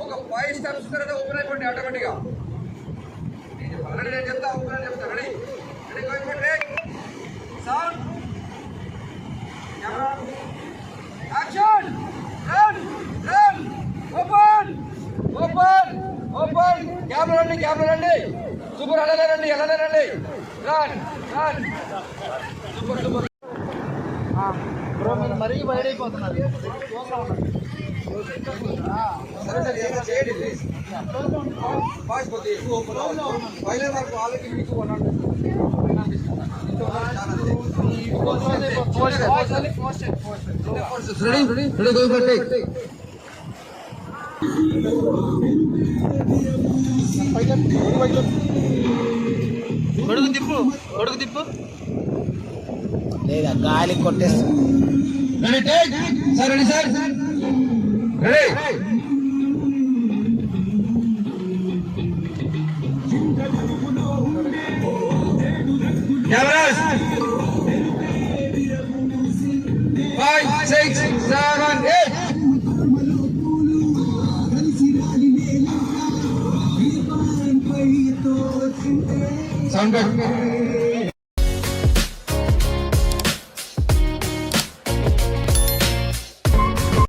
ఒక 5 స్టెప్స్ తర్వాత ఓపెన్ అయిపోండి ఆటోమేటిక్గా. నేను చెప్తా ఓపెన్ అని చెప్తా. రెడీ రెడీ అయిపోండి. Sound camera action. Run run open open open. Camera రండి సూపర్. అలానే రండి run run super super. Bro మీరు మరీ వైడ్ అయిపోతున్నారు. కొడుకు తిప్పు లేదా గాలి కొట్టేస్తుంది. Sir ready sir ready. Cameras 5 6 7 8. Sound good.